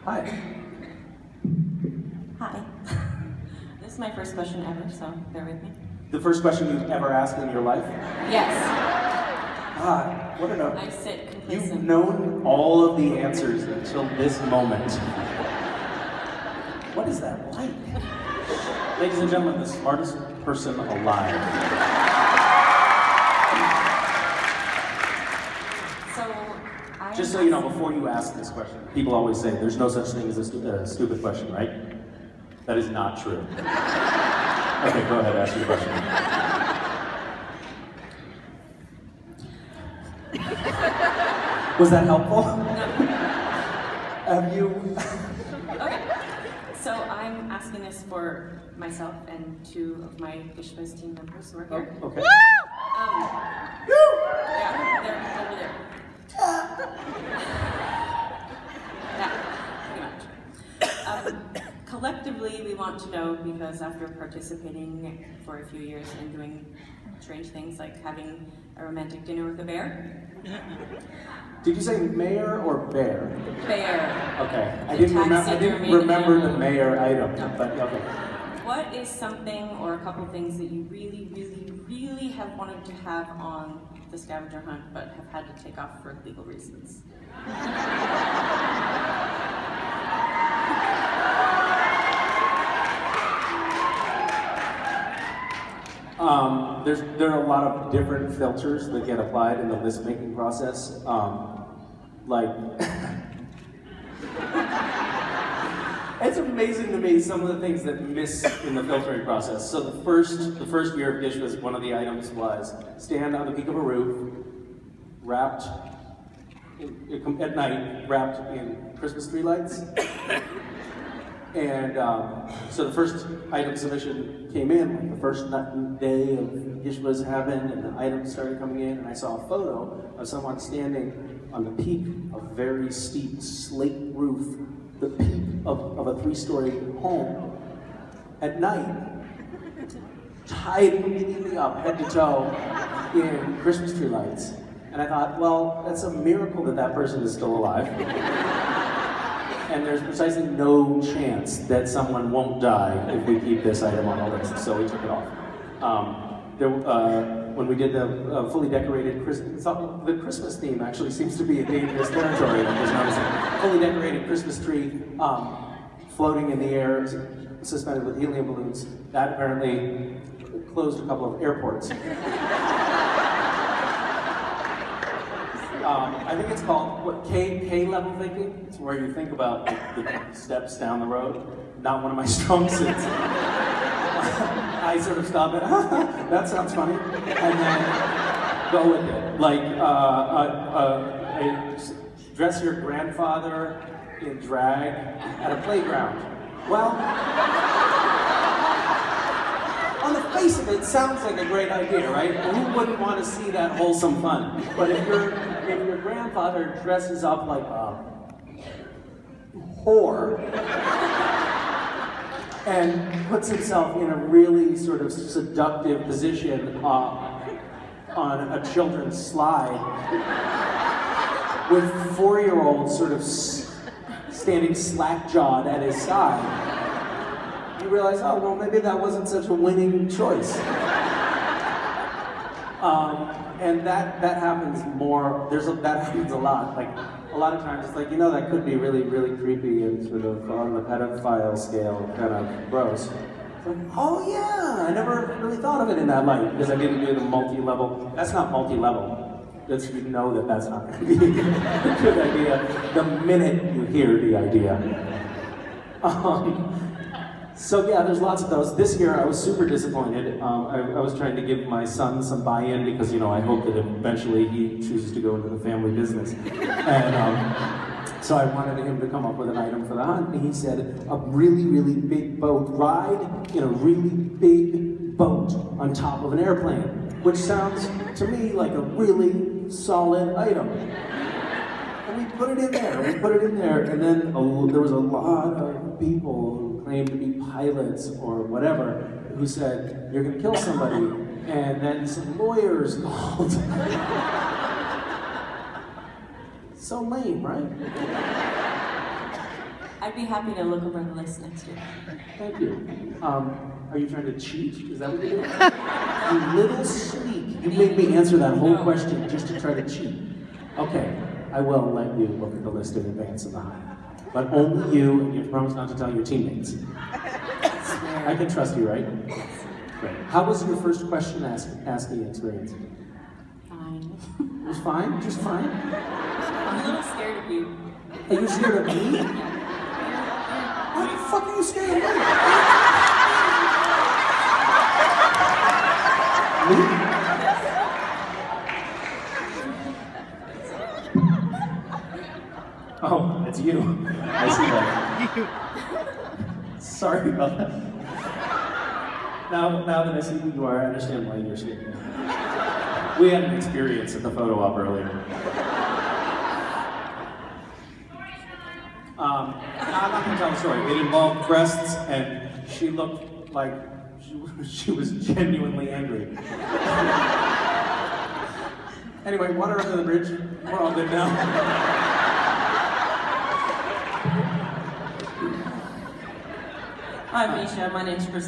Hi. Hi. This is my first question ever, so bear with me. The first question you've ever asked in your life? Yes. Ah, what an honor. I sit complacent. You've known all of the answers until this moment. What is that like? Ladies and gentlemen, the smartest person alive. Just so you know, before you ask this question, people always say there's no such thing as a stupid question, right? That is not true. Okay, go ahead, ask your question. Was that helpful? No. Have you... Okay. So I'm asking this for myself and two of my you.MOV team members who are here. Oh, okay. Yeah, they're over there. Yeah, pretty much. Collectively, we want to know, because after participating for a few years and doing strange things like having a romantic dinner with a bear. Did you say mayor or bear? Bear. Okay. I didn't remember the mayor item, no. But okay. What is something or a couple things that you really, really, really have wanted to have on the scavenger hunt but have had to take off for legal reasons? There are a lot of different filters that get applied in the list making process. It's amazing to me some of the things that miss in the filtering process. So the first year of you.MOV, one of the items was stand on the peak of a roof, wrapped at night, wrapped in Christmas tree lights. And so the first item submission came in, like the first day of you.MOV happened, and the items started coming in, and I saw a photo of someone standing on the peak of a very steep slate roof, the peak of a 3-story home at night, tied completely up, head to toe, in Christmas tree lights. And I thought, well, that's a miracle that that person is still alive. And there's precisely no chance that someone won't die if we keep this item on the list, so we took it off. When we did the fully decorated Christmas, the Christmas theme actually seems to be a dangerous territory, I'm just noticing. Fully decorated Christmas tree floating in the air, suspended with helium balloons. That apparently closed a couple of airports. I think it's called K-level thinking. It's where you think about the steps down the road. Not one of my strong suits. I sort of stop it. That sounds funny, and then go with it. Like dress your grandfather in drag at a playground. Well, on the face of it, sounds like a great idea, right? Who wouldn't want to see that wholesome fun? But if your grandfather dresses up like a whore and puts himself in a really sort of seductive position on a children's slide with 4-year-olds sort of standing slack-jawed at his side, you realize, oh, well, maybe that wasn't such a winning choice. And that happens more, that happens a lot. Like, a lot of times it's like, you know, that could be really, really creepy and sort of on the pedophile scale, kind of gross. It's like, oh yeah, I never really thought of it in that light, because I didn't do the multi-level. That's not multi-level. That's, you know that that's not going to be a good idea the minute you hear the idea. So yeah, there's lots of those. This year I was super disappointed. I was trying to give my son some buy-in because, you know, I hope that eventually he chooses to go into the family business. And so I wanted him to come up with an item for the hunt, and he said a really, really big boat ride in a really big boat on top of an airplane, which sounds to me like a really solid item. And we put it in there, and then there was a lot of people who claimed to be pilots or whatever who said, you're gonna kill somebody, and then some lawyers called. So lame, right? I'd be happy to look over the list next year. Thank you. Are you trying to cheat? Is that what you're doing? You little sneak. You made me answer that whole question just to try to cheat. Okay, I will let you look at the list in advance of the hunt. But only you, and you have to promise not to tell your teammates. I can trust you, right? Great. How was your first question asking experience? Fine. It was fine? Just fine? I'm a little scared of you. Are you scared of me? Why the fuck are you scared of me? Me? Oh, it's you. I see that. Sorry about that. Now that I see who you are, I understand why you're scared. We had an experience at the photo op earlier. I'm not going to tell the story. It involved breasts, and she looked like she was genuinely angry. Anyway, water under the bridge. We're all good now. Hi, Misha. My name's Chris.